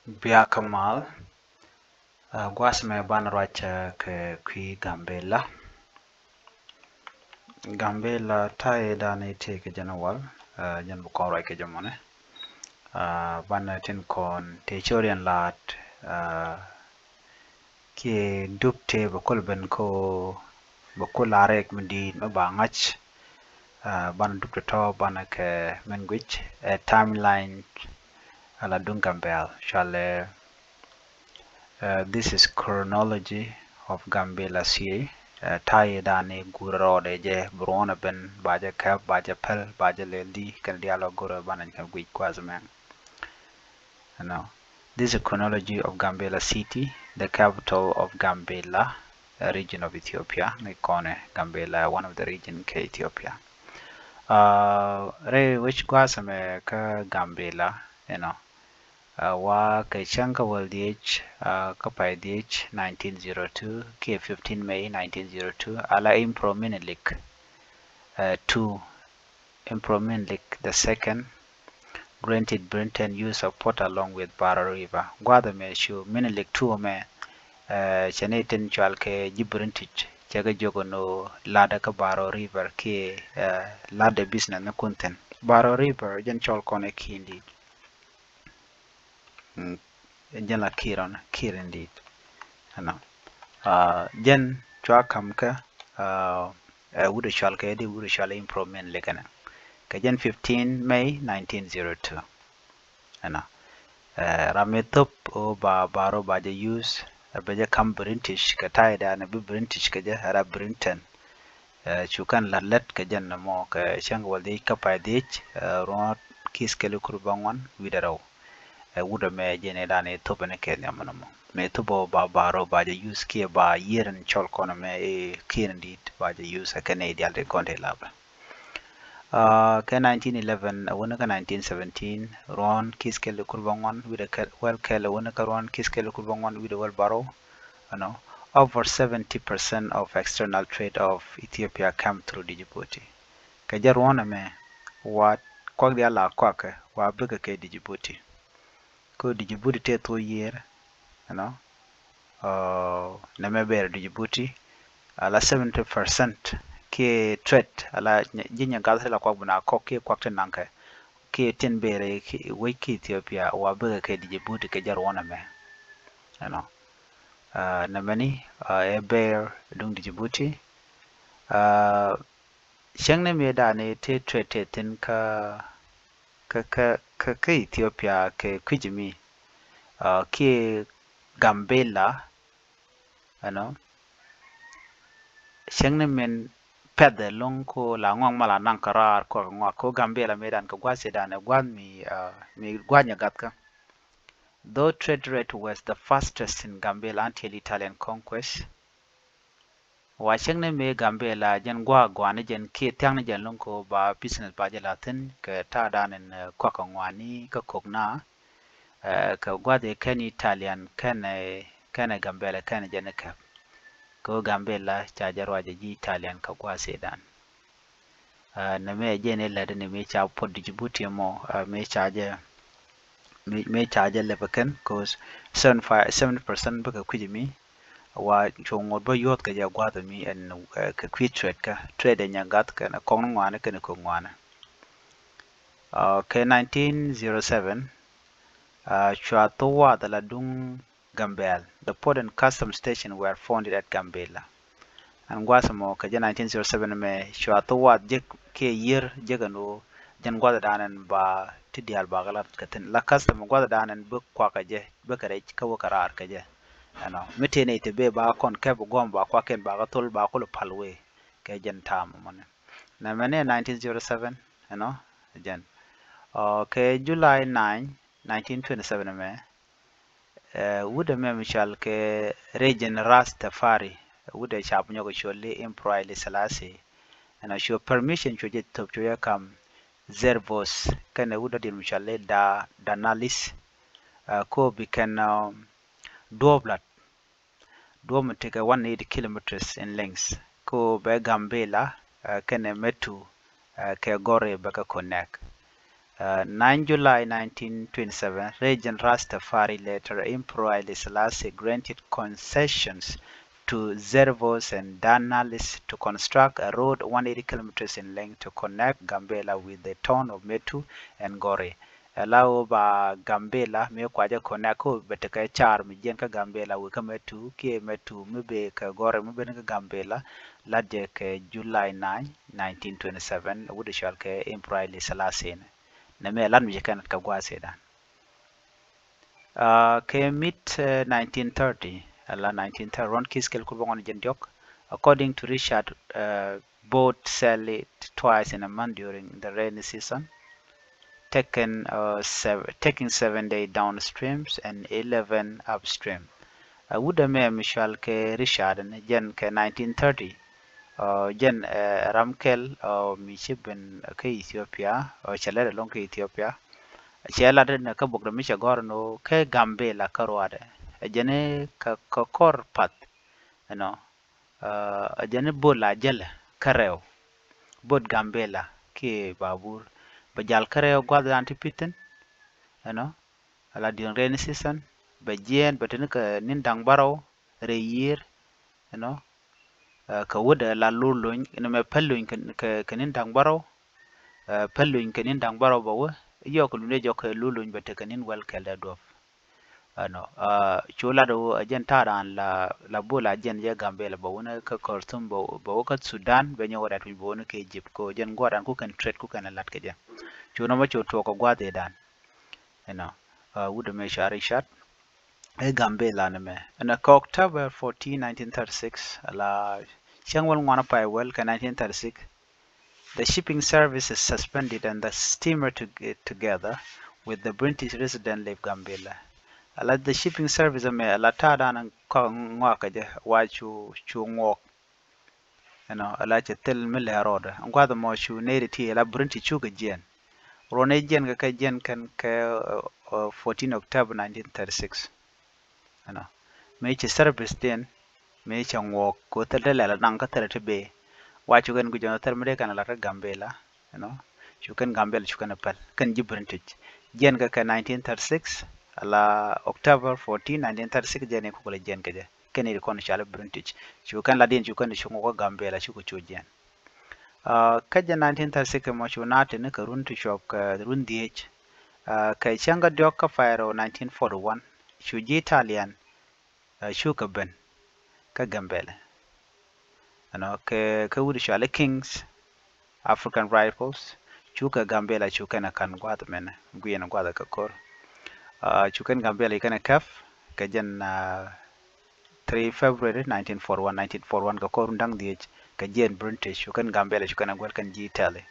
Bia Kamal, Guasme Banracha ke Kui Gambela. Gambela tae dane te ke janawal, jan bukora ke jamone. Bana tin kon te chorian lat, ki dupte bakul ben ko bakul arek mendi mabangach. Bana dupte to bana ke menguich, timeline ala Gambel. Shall this is chronology of Gambela CA. Tai dani guro de je brona ben baja kap baja pel baja leldi kan dialog guro banan kan gui kwazman. Now, this is a chronology of Gambela city, the capital of Gambela, a region of Ethiopia. Nikone Gambela, one of the region ke Ethiopia. Re which kwazame ka Gambela, wa Kachanga World Kapai DH 1902 K 15 May 1902 Ala Impro Minilik 2 Impro Minilik the second granted Britain use of port along with Barrow River. Gwada me shu Minilik 2 me chanetin chalke jibrintich chaga jogono lada ka Barrow River ke lada business na kunten Barrow River jan chal kone kindi jan la kir indeed jen chwa kamka wuda shalka di wuda shala improvement lekana ka jen 15 May 1902 rametop o ba baro ba je use baje kam British ka taida na bi British ka je ara Britain chukan lalat ka jen na mo ka chang walde ka pa dich ro kiskelu kurbanwan widaraw wuda me jene dane topene kenya manamo me tubo ba baro ba je use kia ba yeran chol kono me kirndit ba je use kane dialde konte laba ka 1911 wona ka 1917 ron kiskele kurbangon with well kele wona ka ron kiskele kurbangon with well baro over 70% of external trade of Ethiopia come through Djibouti ka jar wona me wat kwak dia la kwak wa buga ke Djibouti ko Djibouti te to year na meber Djibouti ala 70% ke trade ala jinya galse la kwa buna ko ke kwakte nanka ke tin bere we ke Ethiopia wa buga ke Djibouti ke jar wona me na mani e bear dung Djibouti shangne me da ne te trade tin ka Ethiopia ke kujimi ke Gambela shangne men pede long ko la ngong mala nang karar ko ngwa ko Gambela medan ko gwase dane gwan mi gwanya gatka. Though trade rate was the fastest in Gambela until Italian conquest, wa shangne me Gambela jen gwane jen ke tyang jen long ko ba business ba jelatin ke ta danen ko ngwani ka kokna ka gwade ken Italian ken Gambela ken jen ka ko Gambela chajarwa ji Italian ka gwase dan na me jene lade ne me cha pod Djibouti mo me charge lebakan cause 7% baka kujimi wa chongo ba yot ka ja gwada mi en ka trade ka trade nya gat ka na kong ngwana ka ko ngwana okay 1907 chwa to wa da la dung Gambel the port and customs station were founded at Gambela and gwasamo ka 1907 me chwa to wa je ke year je gano jan gwada danan ba tidial ba galat katin la custom gwada danan bu kwa ka je bu kare ka wo karar ka je mete ne te be ba kon ke bu gom ba kwa ken ba ga tol ba ko palwe ke jan tam mon na mane 1907 jan okay July 9 1927 me wuda me michal ke region Ras Tafari wuda chap nyogo cholle Emperor Selassie and show permission to get to yakam Zervos kana wuda din michal da Danalis ko bikan Doblat Dom take 180 kilometers in length ko be Gambela kana metu ke gore baka connect 9 July 1927, Regent Rastafari later Emperor Haile Selassie granted concessions to Zervos and Danalis to construct a road 180 kilometers in length to connect Gambela with the town of Metu and Gore. Allow ba Gambela me kwaja connect ko beteka char mi jen ka Gambela wi ka Metu ki Metu mi be ka Gore mi be ka Gambela ladje ke July 9 1927 wudi shal ke Emperor Haile Selassie neme lan mi kan ka gwase dan ke mid 1930 ala 1930 ron kiskel ko bongon jendok according to Richard boat sail it twice in a month during the rainy season taking 7 days downstreams and 11 upstream wuda me mishal ke Richard jen ke 1930 jen ramkel mi chiben ke Ethiopia chalere long ke Ethiopia chela de na ka bogdo mi chagor no ke Gambela karwade jene ka kor pat no jene bola jele kareo bod Gambela ke babur bajal kareo gwada antipiten no ala din rainy season bajien batene ka nindang baro reyir no ka wuda la luluñ no me pelluñ ka nindang baro pelluñ ka nindang baro bawo yok lunde jok luluñ bate ka nin wel kelde dof ano chula do ajen taran la bola jen je Gambela ba wona ka Khartoum ba ka Sudan be nyoda tu bo ne ke Egypt ko jen gwadan ku kan trade ku kan lat ke jen chuna ma to ko gwade dan wuda me shari shat e Gambela ne me na ka October 14 1936 la changwal ngwana pa wel ka 1936 the shipping service is suspended and the steamer together with the British resident leave Gambela ala the shipping service me ala ta dan ko ngwa je wa chu ngok ala che tel mil roda ngwa da mo chu ne ti ala British chu ga jen rone jen ga ka jen kan ka 14 October 1936 me che service den me che ngok ko tel la nang ka tel te be wa chu gan gu jon tel me kan ala Gambela chu kan Gambela chu kan pal kan ji British jen ga ka 1936 ala October 14 1936 jene ko la jen kaje kene ko chala British chu kan la din chu kan chu ko Gambela chu ko chu jen kaje 1936 mo chu nate ne ka run to shop ka run DH kai changa dok ka fairo 1941 chu ji Italian chu ka ben ka Gambela ka wudi chala Kings African Rifles chu ka Gambela chu kana kan gwad men guyena gwada ka kor chukan Gambela ikana kaf kajan 3 February 1941 ka korundang diej kajen British chukan Gambela chukan agwal kan ji Italy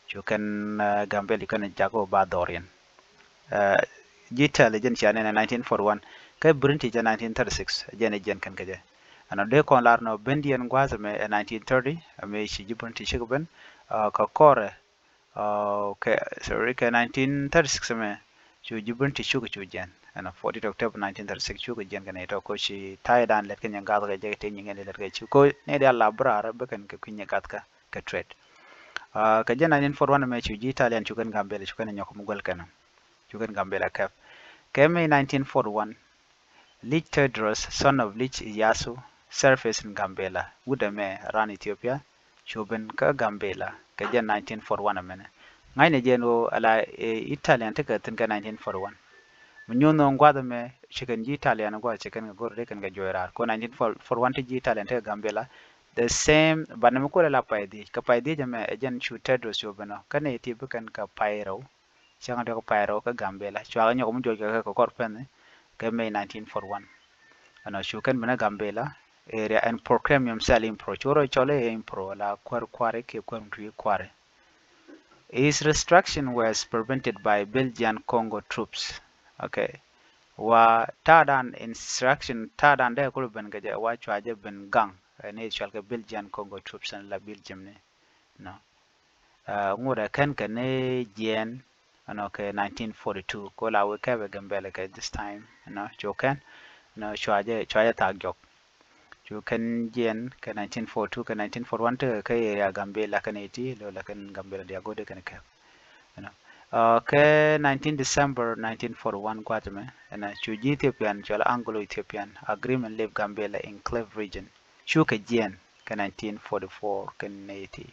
chukan Gambela ikana jago ba Dorian ji Italy jen chane na 1941 ka British ja 1936 jen kan kaje ana de kon larno bendian gwaza me 1930 me shi ji British ben ka kore ka 1936 me chu jibun ti chu chu jen ana 40 October 1936 chu jen kan ito ko shi taidan let kan yanga ga je te nyenge let ga chu ko ne da labra be kan ka kunya kat ka trade ka jen 1941 me chu ji Italian chu kan Gambela chu kan nyako mugol kana chu kan Gambela kaf keme 1941 Lich Tedros son of Lich Iyasu surfaced in Gambela wudame ran Ethiopia chuben ka Gambela ka jen 1941 amene ngai ne jeno ala Italian te ka tin ka 1941 munyono ngwada me chicken ji Italian ngwa chicken go re kan ga joira ko 1941 te ji Italian te Gambela the same banam ko la paidi ka paidi jame ejen chu Tedros chobeno kane ti bukan ka pairo changa de ko pairo ka Gambela chwa nyo ko mjo ka ko korpen ka May 1941 ana chu kan mena Gambela area and proclaim himself impro choro chole impro la kware ke kwamtui kware. His restriction was prevented by Belgian Congo troops. Okay. Wa tadan instruction tadan de ko ben gaje wa chwaje ben gang ne chalka Belgian Congo troops and la Belgium ne. No. Ngura kan ne jen ke 1942 ko la we ka Gambela ke this time chokan chwaje tagjok. Chukan jen ke 1942 ke 1941 te ke area Gambela kaneti lo la kan Gambela dia gode kan ka ke 19 December 1941 gwatame na chuji Ethiopian chola Anglo-Ethiopian agreement leave Gambela enclave region chuka jien ke 1944 ke 80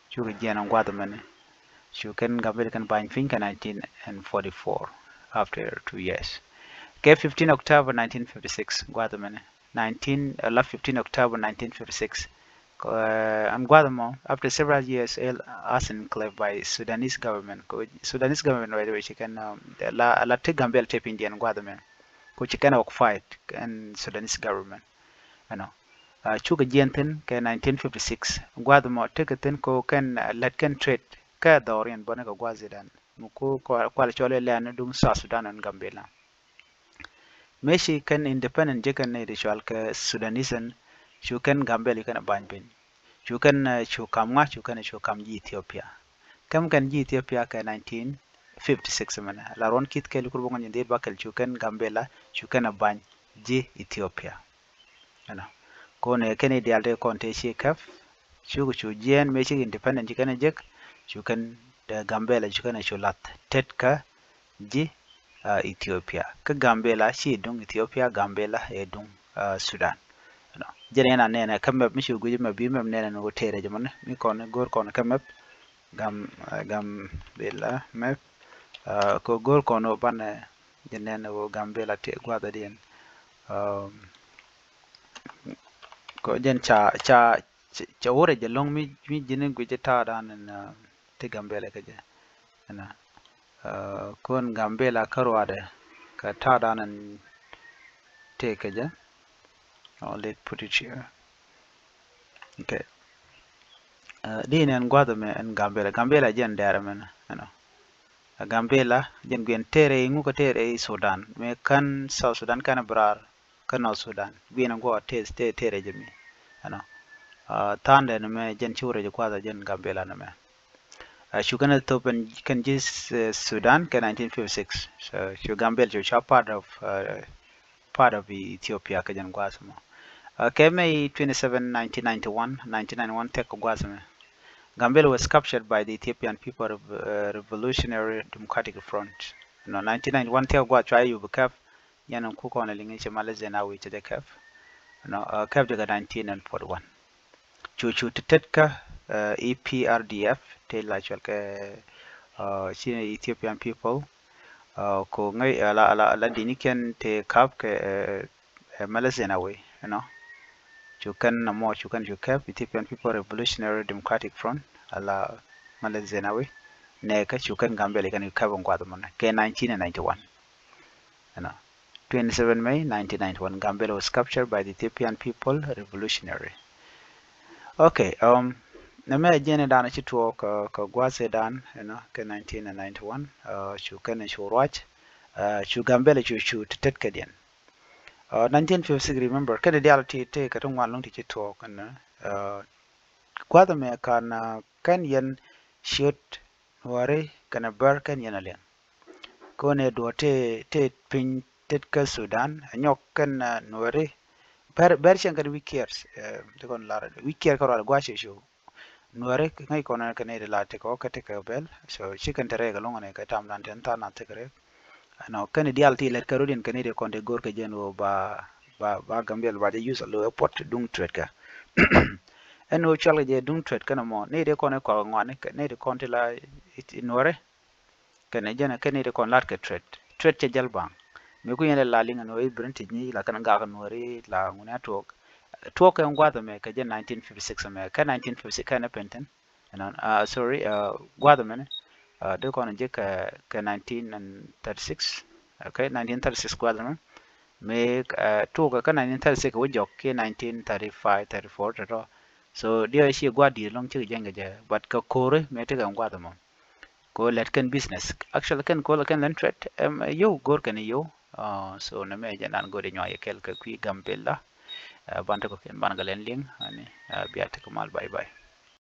chuka jien gwatame ne chuken Gambela kan bany fin ke 1944 after 2 years ke 15 October 1956 gwatame ne 15 October 1956 and Guatemala, after several years, as enclave by Sudanese government. Sudanese government, by the way, she can la take Gambia tape Indian Guatemala, which can occupied and Sudanese government. You know, chuka jientin ke 1956 Guatemala take a tin ko can let can trade ka dorian boneka Guazidan muku kwala chole le dung South Sudan and Gambia. Meshi kan independent jekan ne ritual ke Sudanese shukan Gambia kan banbin. Chukan chukam chukan chukam ji Ethiopia. Kam kan ji Ethiopia ka 1956 mana. La ron kit ke lukur bongan yindir bakal chukan Gambela chukan abany ji Ethiopia. Ano. Kone kene dialde konte shi kaf. Chuku chujien mechi independent chukana jek chukan Gambela chukan chulat tetka ji Ethiopia. Ka Gambela shi dung Ethiopia Gambela edung Sudan. Jere na nene kamep mi shugu jima bi mem nene no tere jaman mi kon gor kon kamep gam bela mep ko gor kono ban jene wo gambela te gwada dien ko jen cha wore je long mi jene gu je ta dan te gambela ka je na kon gambela karwade ka ta dan te ka je let's put it here. Okay. Din en Guadame en Gambela. Gambela jen dere men, you know. Gambela jen gwen tere nguka tere Sudan. Me kan South Sudan kan brar kan North Sudan. Bien ngo tere jemi, you know. Tande ne me jen chure je kwada jen Gambela ne me. Shugana topen kan jis Sudan kan 1956. So Gambela jo part of Ethiopia ka jen gwasmo. May 27, 1991 tek gwasme. Gambela was captured by the Ethiopian People Revolutionary Democratic Front. No, 1991 tek gwa try you bekaf yanan kuko na lingi che malaze na wi che kaf. No, kaf daga 1941. Chuchu tetka EPRDF te la chalke China Ethiopian people ko ngai la diniken te kaf ke malaze na wi, you know. Chukan namo chukan chukap Ethiopian People Revolutionary Democratic Front ala Malek Zenawi neka chukan Gambela kan yukabon Guatemala ke 1991. You know, 27 May 1991 Gambela was captured by the Ethiopian People Revolutionary. Okay, name jene dana chituo ka Guase dan, you know, ke 1991 chukan churwach Gambela chu tetkadian. 1956 remember kada dialti te katong walong ti chito kana kwada me kana kan yen shoot ware kana bar kan yen alen kone do te pin tetka Sudan anyok kan ware bar chen kan we cares te kon lara we care ko ala gwache sho ware ngai kona kana de la te ko ka te ka bel so chicken tere ga longa ne ka tam nan ten ta na te kare no kan dialti let karudin kan de konde gor ka jeno ba Gambia ba de use lo pot dung trade ka eno chala je dung trade kana mo ne de kono ko ngwane ne de konti la inore kana jana kana de kon lat ka trade che jalbang me ku yene la linga no ibrinti ni la kana ga nore la nguna to ka ngwada me ka je 1956 me ka 1956 kana penten sorry gwada me de kono je ka 1936 okay 1936 gwada me make toga kana 1936 wo jok ke 1935 34 to so dia shi gwadi long chi jenga je but ka kore me te ga gwada mo ko let kan business actually kan ko kan land trade yo gor kan yo so na me janan go de nyoy kel ka kwi Gambela banta ko ken ban galen ling ani biata ko mal bye bye